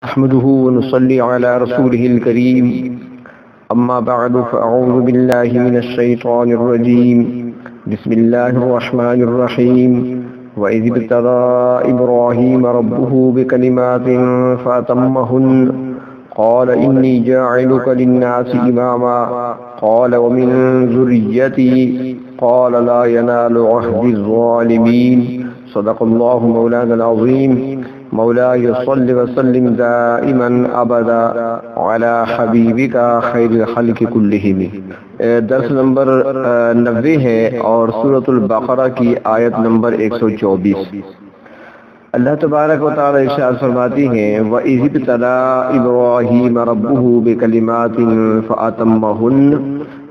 نحمده ونصلي على رسوله الكريم أما بعد فأعوذ بالله من الشيطان الرجيم بسم الله الرحمن الرحيم وإذ ابتلى إبراهيم ربه بكلمات فأتمهن قال إني جاعلك للناس إماما قال ومن ذريتي قال لا ينال عهد الظالمين صدق الله مولانا العظيم مولاي صل وسلم دائما ابدا على حبیبک خیر الخلق کلہم۔ درس نمبر 90 ہے اور سورۃ البقرہ کی آیت نمبر 124۔ اللہ تبارک و تعالی ارشاد فرماتی ہیں وَإِذِ ابْتَلَىٰ إِبْرَاهِيمَ رَبُّهُ بِكَلِمَاتٍ فَأَتَمَّهُنَّ،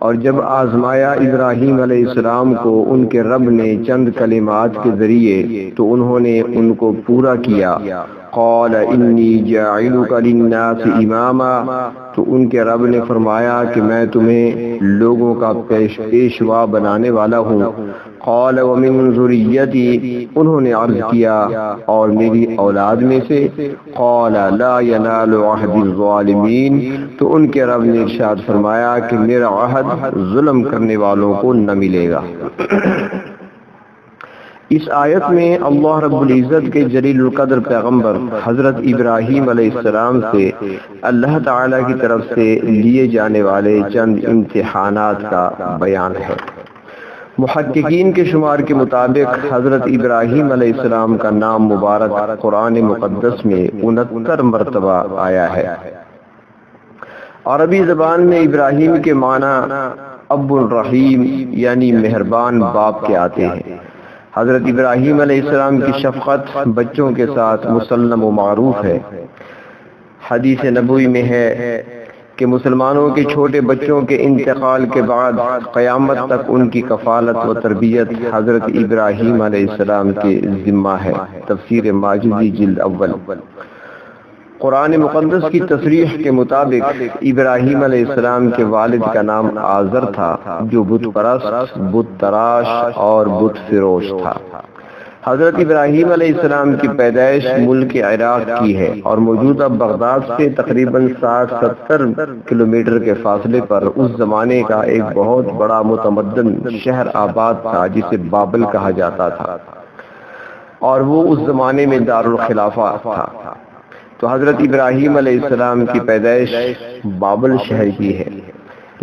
اور جب آزمایا ابراہیم علیہ السلام کو ان کے رب نے چند کلمات کے ذریعے تو انہوں نے ان کو پورا کیا۔ قال انی جاعلک للناس اماما، تو ان کے رب نے فرمایا کہ میں تمہیں لوگوں کا پیشوا بنانے والا ہوں۔ قال ومن ذریتی، انہوں نے عرض کیا اور میری اولاد میں سے۔ قال لا ینال عہد الظالمین، تو ان کے رب نے ارشاد فرمایا کہ میرا عہد ظلم کرنے والوں کو نہ ملے گا۔ اس آیت میں اللہ رب العزت کے جلیل القدر پیغمبر حضرت ابراہیم علیہ السلام سے اللہ تعالی کی طرف سے لیے جانے والے چند امتحانات کا بیان ہے۔ محققین کے شمار کے مطابق حضرت ابراہیم علیہ السلام کا نام مبارک قرآن مقدس میں 69 مرتبہ آیا ہے۔ عربی زبان میں ابراہیم کے معنی اب الرحیم یعنی مہربان باپ کے آتے ہیں۔ حضرت ابراہیم علیہ السلام کی شفقت بچوں کے ساتھ مسلم و معروف ہے۔ حدیث نبوی میں ہے کہ مسلمانوں کے چھوٹے بچوں کے انتقال کے بعد قیامت تک ان کی کفالت و تربیت حضرت ابراہیم علیہ السلام کے ذمہ ہے۔ تفسیر ماجدی جلد اول۔ قرآن مقدس کی تصریح کے مطابق ابراہیم علیہ السلام کے والد کا نام آزر تھا، جو بت پرست، بت تراش اور بت فروش تھا۔ حضرت ابراہیم علیہ السلام کی پیدائش ملک عراق کی ہے اور موجودہ بغداد سے تقریباً 60-70 کلومیٹر کے فاصلے پر اس زمانے کا ایک بہت بڑا متمدن شہر آباد تھا جسے بابل کہا جاتا تھا، اور وہ اس زمانے میں دارالخلافہ تھا۔ تو حضرت ابراہیم علیہ السلام کی پیدائش بابل شہر کی ہے،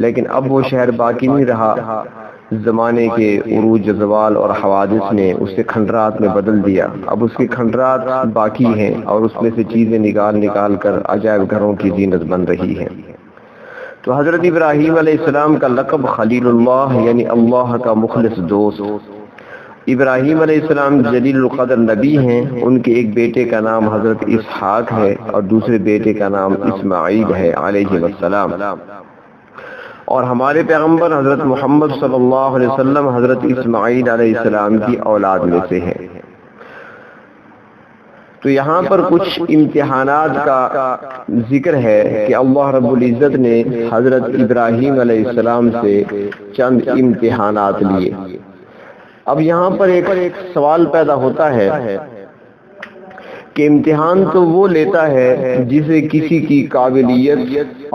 لیکن اب وہ شہر باقی نہیں رہا۔ زمانے کے عروج زوال اور حوادث نے اسے کھنڈرات میں بدل دیا۔ اب اس کے کھنڈرات باقی ہیں اور اس میں سے چیزیں نکال کر عجائب گھروں کی زینت بن رہی ہیں۔ تو حضرت ابراہیم علیہ السلام کا لقب خلیل اللہ یعنی اللہ کا مخلص دوست۔ ابراہیم علیہ السلام جلیل القدر نبی ہیں۔ ان کے ایک بیٹے کا نام حضرت اسحاق ہے اور دوسرے بیٹے کا نام اسماعیل ہے علیہ السلام، اور ہمارے پیغمبر حضرت محمد صلی اللہ علیہ وسلم حضرت اسماعیل علیہ السلام کی اولاد میں سے ہیں۔ تو یہاں پر کچھ امتحانات کا ذکر ہے کہ اللہ رب العزت نے حضرت ابراہیم علیہ السلام سے چند امتحانات لیے۔ اب یہاں پر ایک سوال پیدا ہوتا ہے کہ امتحان تو وہ لیتا ہے جسے کسی کی قابلیت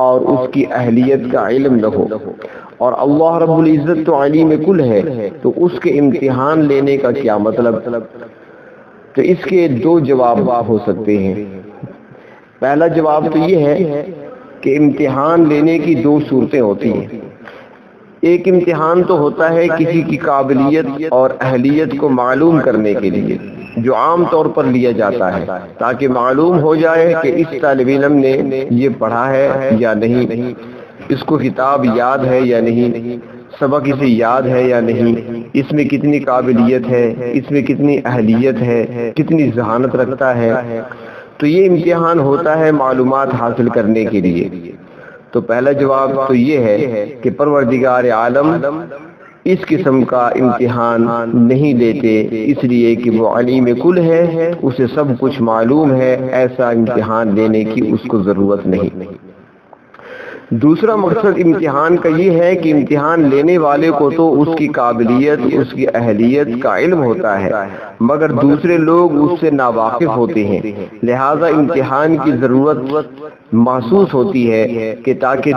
اور اس کی اہلیت کا علم نہ ہو، اور اللہ رب العزت تو علیم کل ہے، تو اس کے امتحان لینے کا کیا مطلب؟ تو اس کے دو جواب ہو سکتے ہیں۔ پہلا جواب تو یہ ہے کہ امتحان لینے کی دو صورتیں ہوتی ہیں۔ ایک امتحان تو ہوتا ہے کسی کی قابلیت اور اہلیت کو معلوم کرنے کے لیے، جو عام طور پر لیا جاتا ہے تاکہ معلوم ہو جائے کہ اس طالب علم نے یہ پڑھا ہے یا نہیں، اس کو کتاب یاد ہے یا نہیں، سبق اسے یاد ہے یا نہیں، اس میں کتنی قابلیت ہے، اس میں کتنی اہلیت ہے، کتنی ذہانت رکھتا ہے۔ تو یہ امتحان ہوتا ہے معلومات حاصل کرنے کے لیے۔ تو پہلا جواب تو یہ ہے کہ پروردگار عالم اس قسم کا امتحان نہیں لیتے، اس لیے کہ وہ علیم کل ہے، اسے سب کچھ معلوم ہے، ایسا امتحان لینے کی اس کو ضرورت نہیں۔ دوسرا مقصد امتحان کا یہ ہے کہ امتحان لینے والے کو تو اس کی قابلیت، اس کی اہلیت کا علم ہوتا ہے، مگر دوسرے لوگ اس سے ناواقف ہوتے ہیں، لہذا امتحان کی ضرورت محسوس ہوتی ہے کہ تاکہ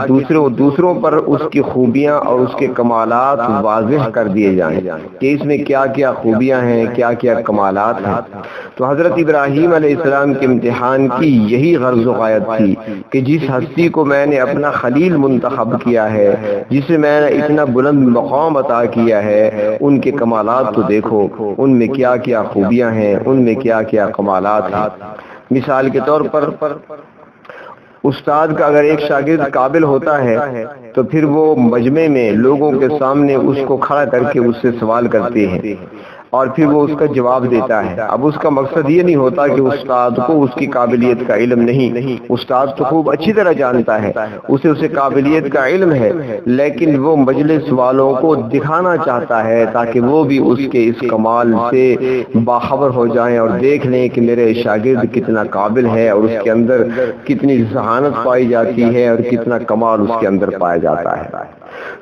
دوسروں پر اس کی خوبیاں اور اس کے کمالات واضح کر دیے جائیں کہ اس میں کیا کیا خوبیاں ہیں، کیا کیا کمالات ہیں۔ تو حضرت ابراہیم علیہ السلام کے امتحان کی یہی غرض و غایت تھی کہ جس ہستی کو میں نے اپنا خلیل منتخب کیا ہے، جسے میں نے اتنا بلند مقام عطا کیا ہے، ان کے کمالات تو دیکھو، ان میں کیا کیا خوبیاں ہیں، ان میں کیا کیا کمالات ہیں۔ مثال کے طور پر استاد کا اگر ایک شاگرد قابل ہوتا ہے تو پھر وہ مجمع میں لوگوں کے سامنے اس کو کھڑا کر کے اس سے سوال کرتے ہیں اور پھر وہ اس کا جواب دیتا ہے۔ اب اس کا مقصد یہ نہیں ہوتا کہ استاد کو اس کی قابلیت کا علم نہیں، استاد تو خوب اچھی طرح جانتا ہے، اسے قابلیت کا علم ہے، لیکن وہ مجلس والوں کو دکھانا چاہتا ہے تاکہ وہ بھی اس کے اس کمال سے باخبر ہو جائیں اور دیکھ لیں کہ میرے شاگرد کتنا قابل ہے اور اس کے اندر کتنی ذہانت پائی جاتی ہے اور کتنا کمال اس کے اندر پایا جاتا ہے۔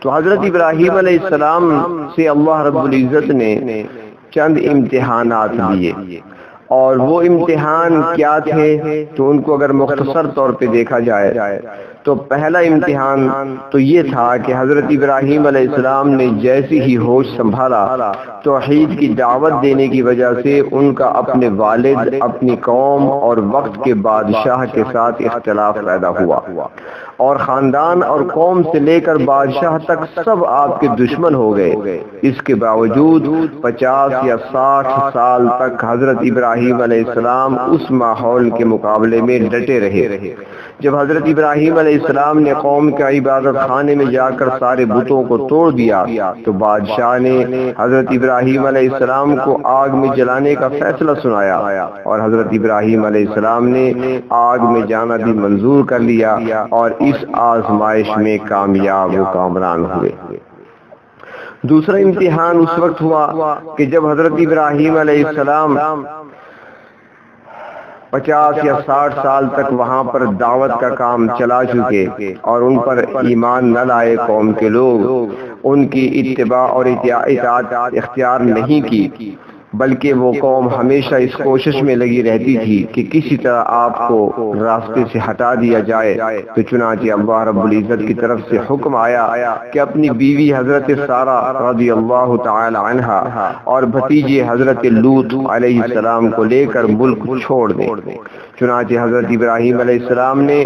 تو حضرت ابراہیم علیہ السلام سے اللہ رب العزت نے چند امتحانات دیے، اور وہ امتحان کیا تھے تو ان کو اگر مختصر طور پہ دیکھا جائے تو پہلا امتحان تو یہ تھا کہ حضرت ابراہیم علیہ السلام نے جیسی ہی ہوش سنبھالا، توحید کی دعوت دینے کی وجہ سے ان کا اپنے والد، اپنی قوم اور وقت کے بادشاہ کے ساتھ اختلاف پیدا ہوا، اور خاندان اور قوم سے لے کر بادشاہ تک سب آپ کے دشمن ہو گئے۔ اس کے باوجود 50 یا 60 سال تک حضرت ابراہیم علیہ السلام اس ماحول کے مقابلے میں ڈٹے رہے۔ جب حضرت ابراہیم علیہ السلام نے قوم کا عبادت خانے میں جا کر سارے بتوں کو توڑ دیا تو بادشاہ نے حضرت ابراہیم علیہ السلام کو آگ میں جلانے کا فیصلہ سنایا، اور حضرت ابراہیم علیہ السلام نے آگ میں جانا بھی منظور کر لیا اور اس آزمائش میں کامیاب و کامران ہوئے۔ دوسرا امتحان اس وقت ہوا کہ جب حضرت ابراہیم علیہ السلام 50 یا 60 سال تک وہاں پر دعوت کا کام چلا چکے اور ان پر ایمان نہ لائے قوم کے لوگ، ان کی اتباع اور اطاعت اختیار نہیں کی، بلکہ وہ قوم ہمیشہ اس کوشش میں لگی رہتی تھی کہ کسی طرح آپ کو راستے سے ہٹا دیا جائے، تو چنانچہ اللہ رب العزت کی طرف سے حکم آیا کہ اپنی بیوی حضرت سارہ رضی اللہ تعالی عنہا اور بھتیجے حضرت لوط علیہ السلام کو لے کر ملک چھوڑ دیں۔ چنانچہ حضرت ابراہیم علیہ السلام نے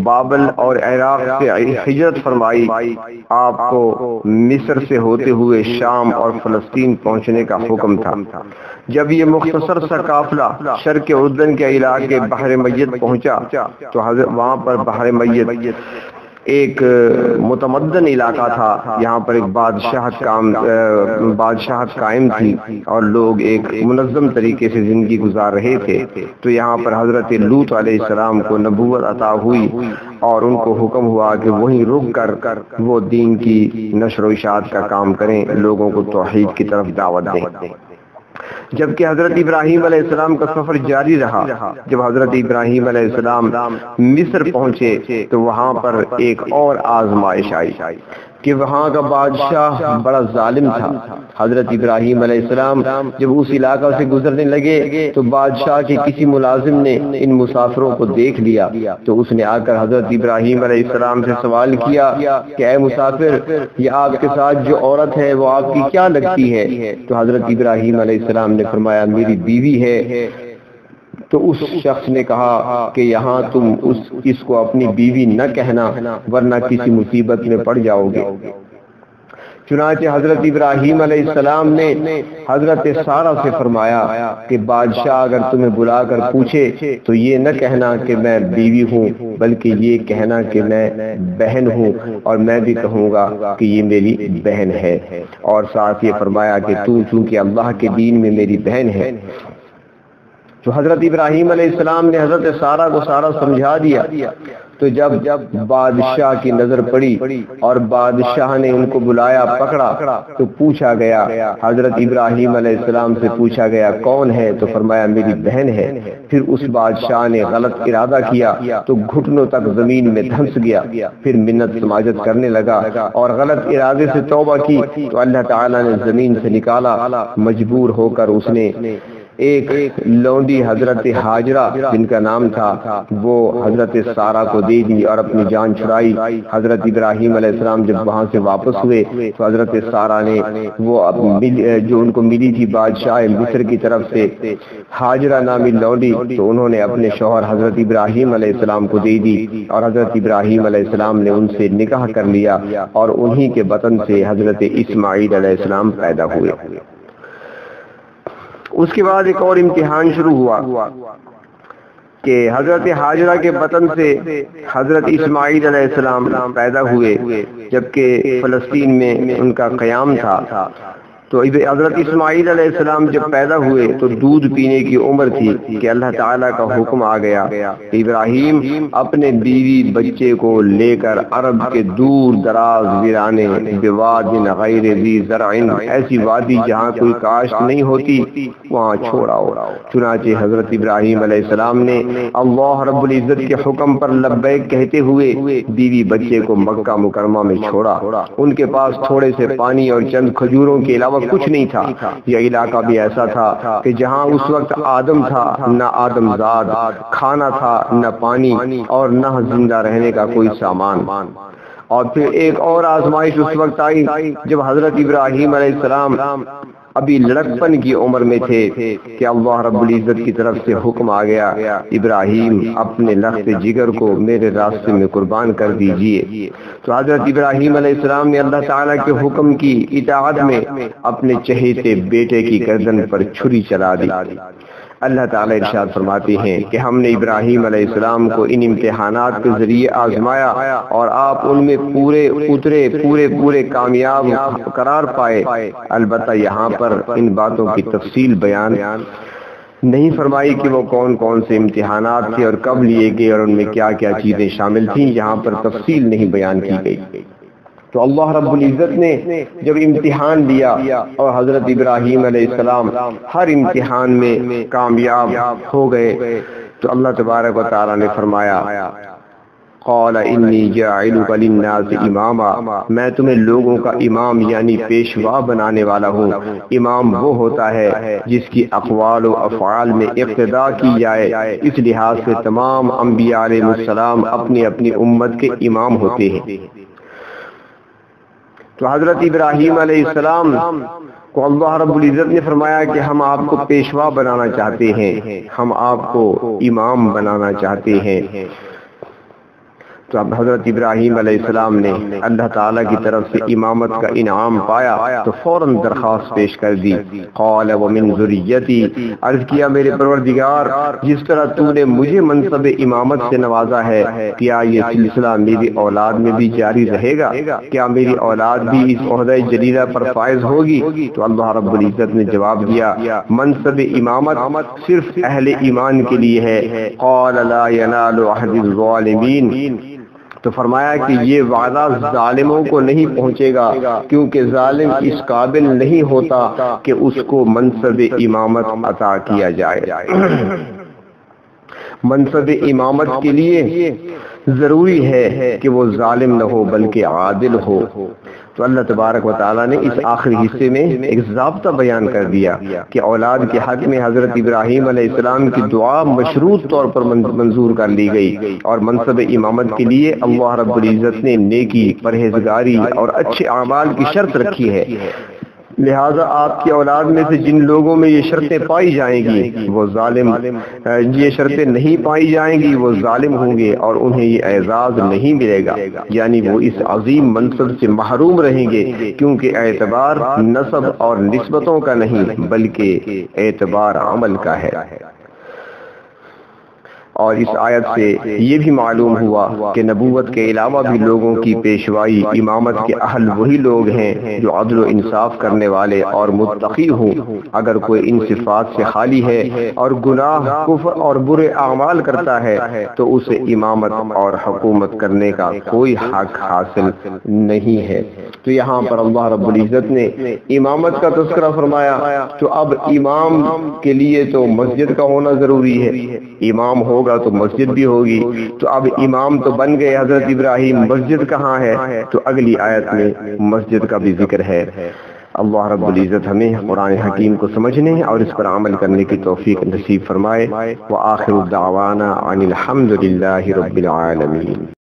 بابل اور عراق سے ہجرت فرمائی، آپ کو مصر سے ہوتے ہوئے شام اور فلسطین پہنچنے کا حکم تھا۔ جب یہ مختصر سا قافلہ شرق اردن کے علاقے بحر میت پہنچا تو وہاں پر بحر میت ایک متمدن علاقہ تھا، یہاں پر ایک بادشاہت قائم تھی اور لوگ ایک منظم طریقے سے زندگی گزار رہے تھے۔ تو یہاں پر حضرت لوط علیہ السلام کو نبوت عطا ہوئی اور ان کو حکم ہوا کہ وہیں رک کر وہ دین کی نشر و اشاعت کا کام کریں، لوگوں کو توحید کی طرف دعوت دیں۔ جبکہ حضرت ابراہیم علیہ السلام کا سفر جاری رہا۔ جب حضرت ابراہیم علیہ السلام مصر پہنچے تو وہاں پر ایک اور آزمائش آئی کہ وہاں کا بادشاہ بڑا ظالم تھا۔ حضرت ابراہیم علیہ السلام جب اس علاقہ سے گزرنے لگے تو بادشاہ کے کسی ملازم نے ان مسافروں کو دیکھ لیا، تو اس نے آ کر حضرت ابراہیم علیہ السلام سے سوال کیا کہ اے مسافر، یہ آپ کے ساتھ جو عورت ہے وہ آپ کی کیا لگتی ہے؟ تو حضرت ابراہیم علیہ السلام نے فرمایا میری بیوی ہے۔ تو اس شخص نے کہا کہ یہاں تم اس کو اپنی بیوی نہ کہنا ورنہ کسی مصیبت میں پڑ جاؤ گے۔ چنانچہ حضرت ابراہیم علیہ السلام نے حضرت سارہ سے فرمایا کہ بادشاہ اگر تمہیں بلا کر پوچھے تو یہ نہ کہنا کہ میں بیوی ہوں، بلکہ یہ کہنا کہ میں بہن ہوں، اور میں بھی کہوں گا کہ یہ میری بہن ہے، اور ساتھ یہ فرمایا کہ تو چونکہ اللہ کے دین میں میری بہن ہے۔ تو حضرت ابراہیم علیہ السلام نے حضرت سارہ کو سارا سمجھا دیا. تو جب بادشاہ کی نظر پڑی اور بادشاہ نے ان کو بلایا پکڑا تو پوچھا گیا، حضرت ابراہیم علیہ السلام سے پوچھا گیا کون ہے؟ تو فرمایا میری بہن ہے. پھر اس بادشاہ نے غلط ارادہ کیا تو گھٹنوں تک زمین میں دھنس گیا، پھر منت سماجت کرنے لگا اور غلط ارادے سے توبہ کی تو اللہ تعالیٰ نے زمین سے نکالا. مجبور ہو کر اس نے ایک لونڈی حضرت حاجرہ جن کا نام تھا وہ حضرت سارہ کو دے دی اور اپنی جان چھڑائی. حضرت ابراہیم علیہ السلام جب وہاں سے واپس ہوئے تو حضرت سارہ نے وہ جو ان کو ملی تھی بادشاہ مصر کی طرف سے حاجرہ نامی لونڈی، تو انہوں نے اپنے شوہر حضرت ابراہیم علیہ السلام کو دے دی اور حضرت ابراہیم علیہ السلام نے ان سے نکاح کر لیا اور انہی کے بطن سے حضرت اسماعیل علیہ السلام پیدا ہوئے. اس کے بعد ایک اور امتحان شروع ہوا کہ حضرت حاجرہ کے بطن سے حضرت اسماعیل علیہ السلام پیدا ہوئے جبکہ فلسطین میں ان کا قیام تھا. تو حضرت اسماعیل علیہ السلام جب پیدا ہوئے تو دودھ پینے کی عمر تھی کہ اللہ تعالیٰ کا حکم آ گیا کہ ابراہیم اپنے بیوی بچے کو لے کر عرب کے دور دراز ویرانے بواد غیر ذی زرع، ایسی وادی جہاں کوئی کاشت نہیں ہوتی، وہاں چھوڑاؤ. چنانچہ حضرت ابراہیم علیہ السلام نے اللہ رب العزت کے حکم پر لبیک کہتے ہوئے بیوی بچے کو مکہ مکرمہ میں چھوڑا. ان کے پاس تھوڑے سے پانی اور چند کھجوروں کے علاوہ کچھ نہیں تھا. یہ علاقہ بھی ایسا تھا کہ جہاں اس وقت آدم تھا نہ آدم زاد، کھانا تھا نہ پانی اور نہ زندہ رہنے کا کوئی سامان. اور پھر ایک اور آزمائش اس وقت آئی جب حضرت ابراہیم علیہ السلام ابھی لڑکپن کی عمر میں تھے کہ اللہ رب العزت کی طرف سے حکم آ گیا ابراہیم اپنے لخت جگر کو میرے راستے میں قربان کر دیجئے. تو حضرت ابراہیم علیہ السلام نے اللہ تعالیٰ کے حکم کی اطاعت میں اپنے چہیتے بیٹے کی گردن پر چھری چلا دی. اللہ تعالیٰ ارشاد فرماتے ہیں کہ ہم نے ابراہیم علیہ السلام کو ان امتحانات کے ذریعے آزمایا اور آپ ان میں پورے اترے، پورے کامیاب قرار پائے. البتہ یہاں پر ان باتوں کی تفصیل بیان نہیں فرمائی کہ وہ کون کون سے امتحانات تھے اور کب لیے گئے اور ان میں کیا کیا چیزیں شامل تھیں، یہاں پر تفصیل نہیں بیان کی گئی. تو اللہ رب العزت نے جب امتحان لیا اور حضرت ابراہیم علیہ السلام ہر امتحان میں کامیاب ہو گئے تو اللہ تبارک و تعالی نے فرمایا قال انی جاعلک للناس اماما، میں تمہیں لوگوں کا امام یعنی پیشوا بنانے والا ہوں. امام وہ ہوتا ہے جس کی اقوال و افعال میں اقتداء کی جائے. اس لحاظ سے تمام انبیاء علیہ السلام اپنی اپنی امت کے امام ہوتے ہیں. تو حضرت ابراہیم علیہ السلام کو اللہ رب العزت نے فرمایا کہ ہم آپ کو پیشوا بنانا چاہتے ہیں، ہم آپ کو امام بنانا چاہتے ہیں. تو اب حضرت ابراہیم علیہ السلام نے اللہ تعالیٰ کی طرف سے امامت کا انعام پایا تو فوراً درخواست پیش کر دی. قال ومن ذریتی، عرض کیا میرے پروردگار جس طرح تو نے مجھے منصب امامت سے نوازا ہے کیا یہ سلسلہ میری اولاد میں بھی جاری رہے گا؟ کیا میری اولاد بھی اس عہدہ جلیلہ پر فائز ہوگی؟ تو اللہ رب العزت نے جواب دیا منصب امامت صرف اہل ایمان کے لیے ہے. قال لا ینال عہد الظالمین، تو فرمایا کہ یہ وعدہ ظالموں کو نہیں پہنچے گا کیونکہ ظالم اس قابل نہیں ہوتا کہ اس کو منصب امامت عطا کیا جائے. منصب امامت کے لیے ضروری ہے کہ وہ ظالم نہ ہو بلکہ عادل ہو. تو اللہ تبارک و تعالیٰ نے اس آخری حصے میں ایک ضابطہ بیان کر دیا کہ اولاد کے حق میں حضرت ابراہیم علیہ السلام کی دعا مشروط طور پر منظور کر لی گئی اور منصب امامت کے لیے اللہ رب العزت نے نیکی، پرہیزگاری اور اچھے اعمال کی شرط رکھی ہے. لہذا آپ کی اولاد میں سے جن لوگوں میں یہ شرطیں پائی جائیں گی وہ ظالم، یہ شرطیں نہیں پائی جائیں گی وہ ظالم ہوں گے اور انہیں یہ اعزاز نہیں ملے گا، یعنی وہ اس عظیم منصب سے محروم رہیں گے کیونکہ اعتبار نسب اور نسبتوں کا نہیں بلکہ اعتبار عمل کا ہے. اور اس آیت سے یہ بھی معلوم ہوا کہ نبوت کے علاوہ بھی لوگوں کی پیشوائی امامت کے اہل وہی لوگ ہیں جو عدل و انصاف کرنے والے اور متقی ہوں۔ اگر کوئی ان صفات سے خالی ہے اور گناہ، کفر اور برے اعمال کرتا ہے تو اسے امامت اور حکومت کرنے کا کوئی حق حاصل نہیں ہے۔ تو یہاں پر اللہ رب العزت نے امامت کا تذکرہ فرمایا، تو اب امام کے لیے تو مسجد کا ہونا ضروری ہے، امام ہوگا تو مسجد بھی ہوگی۔ تو اب امام تو بن گئے حضرت ابراہیم، مسجد کہاں ہے؟ تو اگلی آیت میں مسجد کا بھی ذکر ہے۔ اللہ رب العزت ہمیں قرآن حکیم کو سمجھنے اور اس پر عمل کرنے کی توفیق نصیب فرمائے۔ وآخر دعوانا ان الحمد للہ رب العالمین۔